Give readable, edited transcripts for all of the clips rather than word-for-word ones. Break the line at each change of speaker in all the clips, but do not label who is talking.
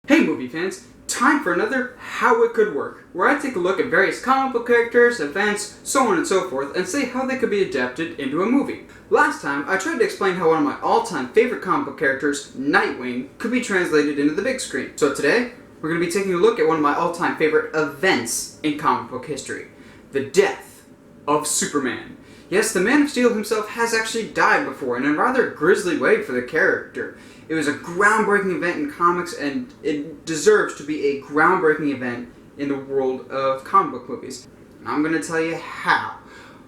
Hey movie fans, time for another How It Could Work, where I take a look at various comic book characters, events, so on and so forth, and say how they could be adapted into a movie. Last time, I tried to explain how one of my all-time favorite comic book characters, Nightwing, could be translated into the big screen. So today, we're going to be taking a look at one of my all-time favorite events in comic book history, the death of Superman. Yes, the Man of Steel himself has actually died before, in a rather grisly way for the character. It was a groundbreaking event in comics, and it deserves to be a groundbreaking event in the world of comic book movies. I'm going to tell you how.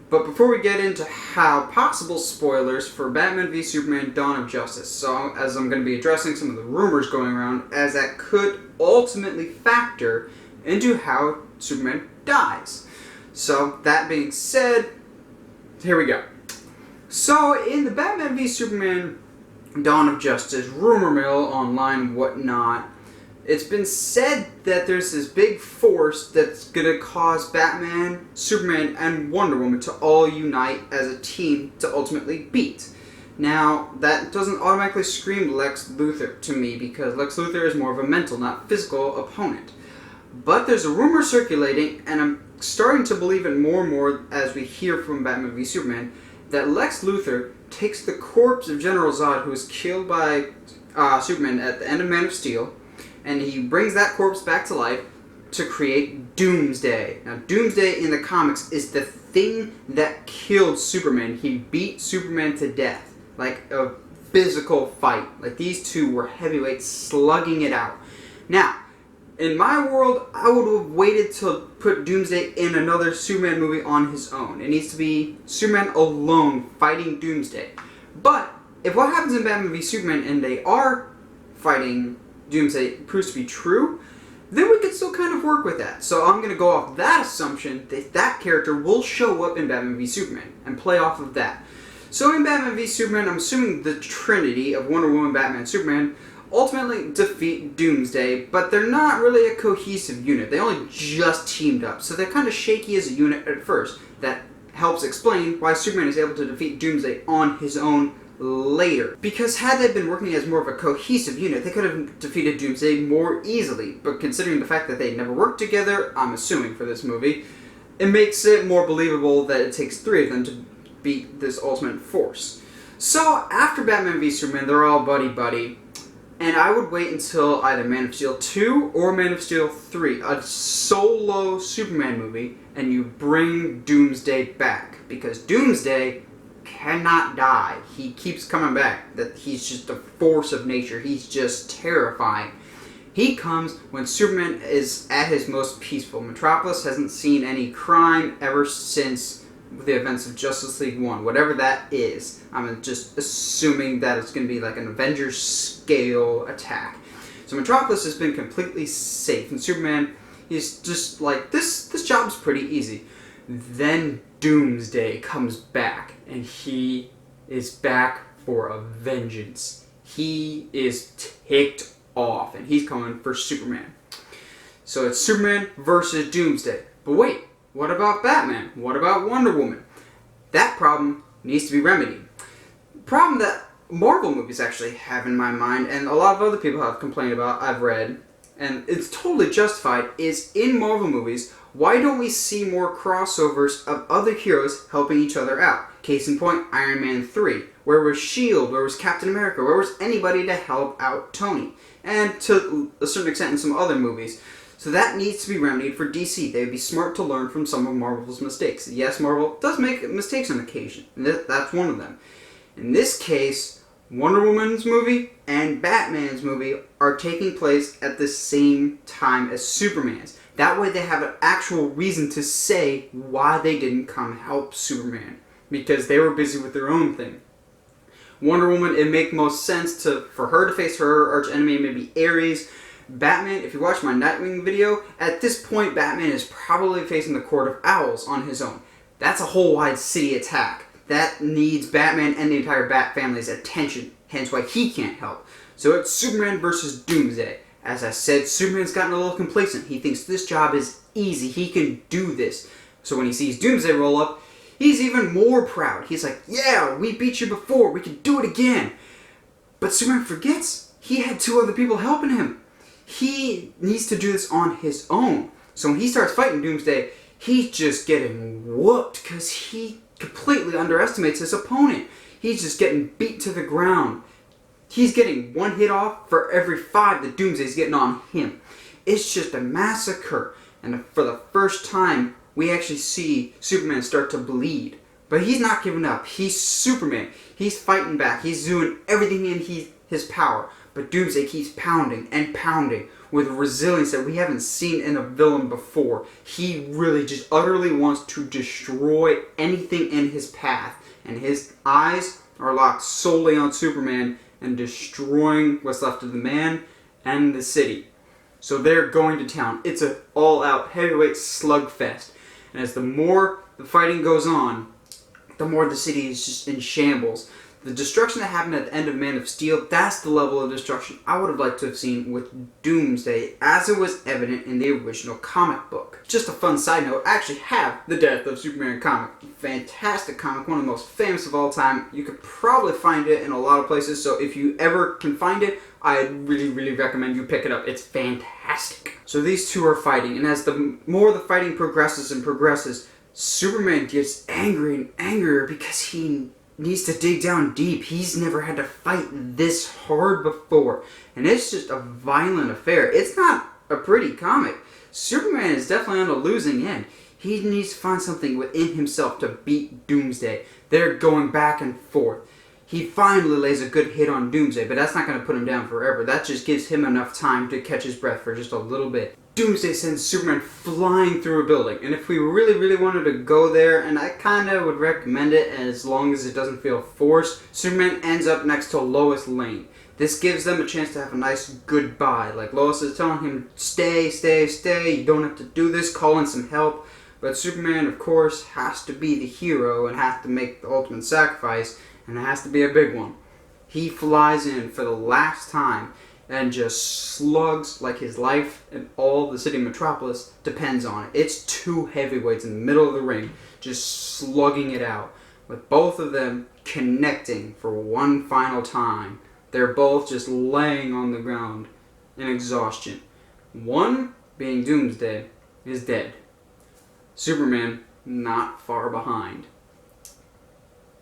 But before we get into how, possible spoilers for Batman v Superman Dawn of Justice. So, as I'm going to be addressing some of the rumors going around, as that could ultimately factor into how Superman dies. So, that being said, here we go. So, in the Batman v Superman Dawn of Justice rumor mill online and whatnot, it's been said that there's this big force that's gonna cause Batman, Superman, and Wonder Woman to all unite as a team to ultimately beat. Now, that doesn't automatically scream Lex Luthor to me, because Lex Luthor is more of a mental, not physical opponent. But there's a rumor circulating, and I'm starting to believe it more and more as we hear from Batman v Superman, that Lex Luthor takes the corpse of General Zod, who was killed by Superman at the end of Man of Steel, and he brings that corpse back to life to create Doomsday. Now, Doomsday in the comics is the thing that killed Superman. He beat Superman to death, like a physical fight. Like, these two were heavyweights slugging it out. Now, in my world, I would have waited to put Doomsday in another Superman movie on his own. It needs to be Superman alone fighting Doomsday. But if what happens in Batman v Superman and they are fighting Doomsday proves to be true, then we could still kind of work with that. So I'm going to go off that assumption that that character will show up in Batman v Superman and play off of that. So in Batman v Superman, I'm assuming the Trinity of Wonder Woman, Batman, Superman ultimately defeat Doomsday, but they're not really a cohesive unit. They only just teamed up, so they're kind of shaky as a unit at first. That helps explain why Superman is able to defeat Doomsday on his own later. Because had they been working as more of a cohesive unit, they could have defeated Doomsday more easily. But considering the fact that they never worked together, I'm assuming for this movie, it makes it more believable that it takes three of them to beat this ultimate force. So after Batman v Superman, they're all buddy-buddy. And I would wait until either Man of Steel 2 or Man of Steel 3, a solo Superman movie, and you bring Doomsday back. Because Doomsday cannot die. He keeps coming back. That he's just a force of nature. He's just terrifying. He comes when Superman is at his most peaceful. Metropolis hasn't seen any crime ever since the events of Justice League 1, whatever that is. I'm just assuming that it's going to be like an Avengers scale attack. So Metropolis has been completely safe, and Superman is just like, this job's pretty easy. Then Doomsday comes back, and he is back for a vengeance. He is ticked off, and he's coming for Superman. So it's Superman versus Doomsday. But wait, what about Batman? What about Wonder Woman? That problem needs to be remedied. The problem that Marvel movies actually have in my mind, and a lot of other people have complained about, I've read, and it's totally justified, is in Marvel movies, why don't we see more crossovers of other heroes helping each other out? Case in point, Iron Man 3. Where was S.H.I.E.L.D.? Where was Captain America? Where was anybody to help out Tony? And to a certain extent in some other movies. So that needs to be remedied for DC. They would be smart to learn from some of Marvel's mistakes. Yes, Marvel does make mistakes on occasion, and that's one of them. In this case, Wonder Woman's movie and Batman's movie are taking place at the same time as Superman's. That way they have an actual reason to say why they didn't come help Superman, because they were busy with their own thing. Wonder Woman, it makes most sense for her to face her arch enemy, maybe Ares. Batman, if you watch my Nightwing video, at this point Batman is probably facing the Court of Owls on his own. That's a whole wide city attack. That needs Batman and the entire Bat family's attention, hence why he can't help. So it's Superman versus Doomsday. As I said, Superman's gotten a little complacent. He thinks this job is easy, he can do this. So when he sees Doomsday roll up, he's even more proud. He's like, yeah, we beat you before, we can do it again. But Superman forgets he had two other people helping him. He needs to do this on his own. So when he starts fighting Doomsday, he's just getting whooped because he completely underestimates his opponent. He's just getting beat to the ground. He's getting one hit off for every 5 that Doomsday's getting on him. It's just a massacre. And for the first time, we actually see Superman start to bleed. But he's not giving up. He's Superman. He's fighting back. He's doing everything in his power. But Doomsday keeps pounding and pounding with resilience that we haven't seen in a villain before. He really just utterly wants to destroy anything in his path. And his eyes are locked solely on Superman and destroying what's left of the man and the city. So they're going to town. It's an all-out heavyweight slugfest. And as the more the fighting goes on, the more the city is just in shambles. The destruction that happened at the end of Man of Steel, that's the level of destruction I would have liked to have seen with Doomsday, as it was evident in the original comic book. Just a fun side note, I actually have the Death of Superman comic. Fantastic comic, one of the most famous of all time. You could probably find it in a lot of places, so if you ever can find it, I really, really recommend you pick it up. It's fantastic. So these two are fighting, and as the more the fighting progresses and progresses, Superman gets angry and angrier because he needs to dig down deep. He's never had to fight this hard before. And it's just a violent affair. It's not a pretty comic. Superman is definitely on the losing end. He needs to find something within himself to beat Doomsday. They're going back and forth. He finally lays a good hit on Doomsday, but that's not going to put him down forever. That just gives him enough time to catch his breath for just a little bit. Doomsday sends Superman flying through a building, and if we really, really wanted to go there, and I kind of would recommend it as long as it doesn't feel forced, Superman ends up next to Lois Lane. This gives them a chance to have a nice goodbye. Like Lois is telling him, stay, stay, stay, you don't have to do this, call in some help. But Superman, of course, has to be the hero and has to make the ultimate sacrifice, and it has to be a big one. He flies in for the last time and just slugs like his life and all the city of Metropolis depends on it. It's two heavyweights in the middle of the ring just slugging it out, with both of them connecting for one final time. They're both just laying on the ground in exhaustion. One, being Doomsday, is dead. Superman, not far behind.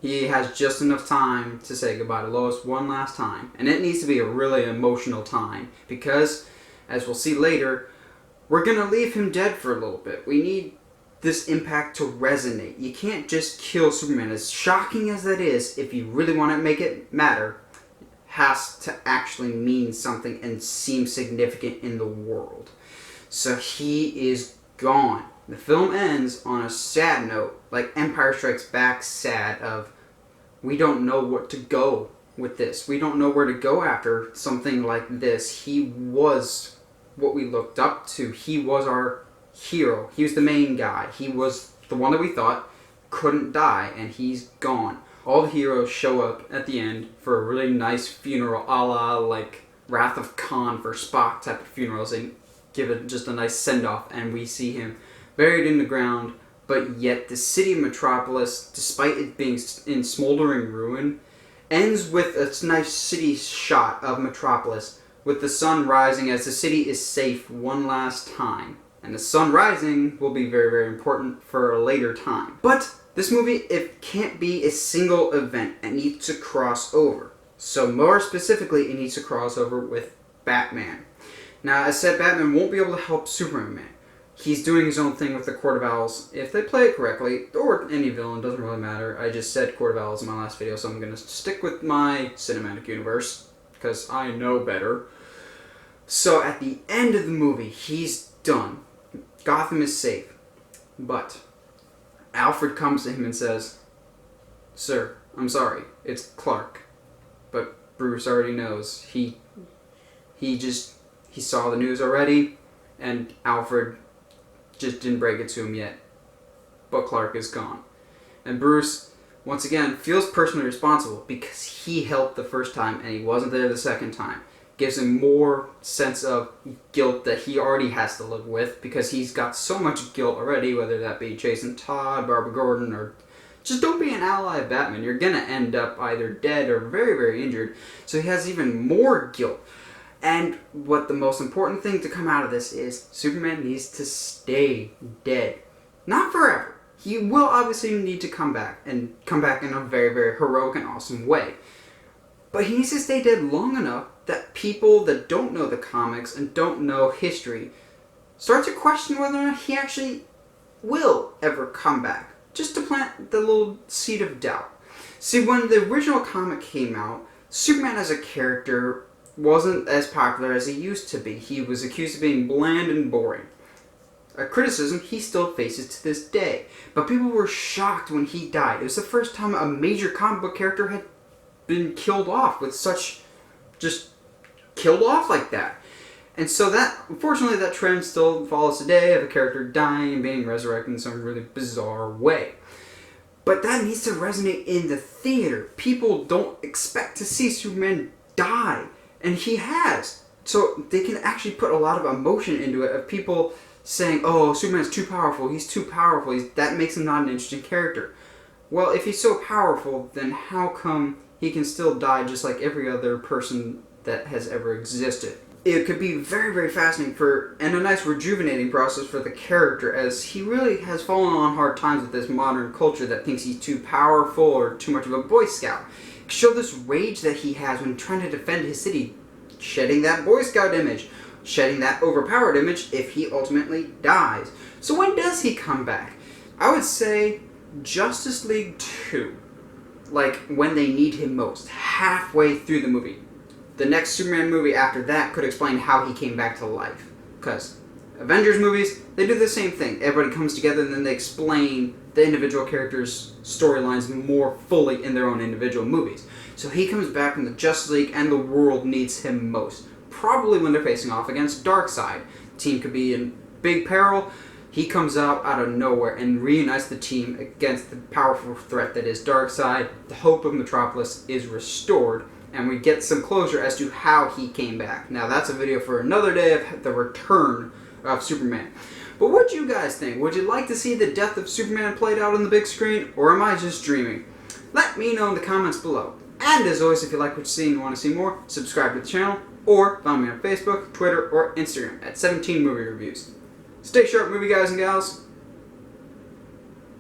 He has just enough time to say goodbye to Lois one last time. And it needs to be a really emotional time because, as we'll see later, we're going to leave him dead for a little bit. We need this impact to resonate. You can't just kill Superman. As shocking as that is, if you really want to make it matter, it has to actually mean something and seem significant in the world. So he is gone. The film ends on a sad note, like Empire Strikes Back sad of, we don't know what to go with this. We don't know where to go after something like this. He was what we looked up to. He was our hero. He was the main guy. He was the one that we thought couldn't die, and he's gone. All the heroes show up at the end for a really nice funeral, a la like Wrath of Khan for Spock type of funerals, and give it just a nice send-off, and we see him buried in the ground, but yet the city of Metropolis, despite it being in smoldering ruin, ends with a nice city shot of Metropolis, with the sun rising as the city is safe one last time. And the sun rising will be very, very important for a later time. But this movie, it can't be a single event. It needs to cross over. So more specifically, it needs to cross over with Batman. Now, as said, Batman won't be able to help Superman. He's doing his own thing with the Court of Owls. If they play it correctly, or any villain, doesn't really matter. I just said Court of Owls in my last video, so I'm going to stick with my cinematic universe, because I know better. So at the end of the movie, he's done. Gotham is safe. But Alfred comes to him and says, "Sir, I'm sorry, it's Clark." But Bruce already knows. He saw the news already, and Alfred just didn't break it to him yet. But Clark is gone. And Bruce, once again, feels personally responsible because he helped the first time and he wasn't there the second time. Gives him more sense of guilt that he already has to live with because he's got so much guilt already, whether that be Jason Todd, Barbara Gordon, or just don't be an ally of Batman. You're going to end up either dead or very, very injured. So he has even more guilt. And what the most important thing to come out of this is Superman needs to stay dead. Not forever. He will obviously need to come back, and come back in a very, very heroic and awesome way. But he needs to stay dead long enough that people that don't know the comics and don't know history start to question whether or not he actually will ever come back. Just to plant the little seed of doubt. See, when the original comic came out, Superman as a character wasn't as popular as he used to be. He was accused of being bland and boring. A criticism he still faces to this day. But people were shocked when he died. It was the first time a major comic book character had been killed off with such, just killed off like that. And so that, unfortunately, that trend still follows today of a character dying and being resurrected in some really bizarre way. But that needs to resonate in the theater. People don't expect to see Superman die. And he has. So they can actually put a lot of emotion into it of people saying, oh, Superman's too powerful, he's too powerful, that makes him not an interesting character. Well, if he's so powerful, then how come he can still die just like every other person that has ever existed? It could be very, very fascinating and a nice rejuvenating process for the character, as he really has fallen on hard times with this modern culture that thinks he's too powerful or too much of a Boy Scout. Show this rage that he has when trying to defend his city, shedding that Boy Scout image, shedding that overpowered image if he ultimately dies. So when does he come back? I would say Justice League 2. Like, when they need him most, halfway through the movie. The next Superman movie after that could explain how he came back to life. Because Avengers movies, they do the same thing. Everybody comes together and then they explain the individual characters' storylines more fully in their own individual movies. So he comes back when the Justice League and the world needs him most. Probably when they're facing off against Darkseid. The team could be in big peril. He comes out of nowhere and reunites the team against the powerful threat that is Darkseid. The hope of Metropolis is restored, and we get some closure as to how he came back. Now that's a video for another day of the return of Superman. But what do you guys think? Would you like to see the death of Superman played out on the big screen, or am I just dreaming? Let me know in the comments below. And as always, if you like what you see and want to see more, subscribe to the channel, or find me on Facebook, Twitter, or Instagram at 17 Movie Reviews. Stay sharp, movie guys and gals.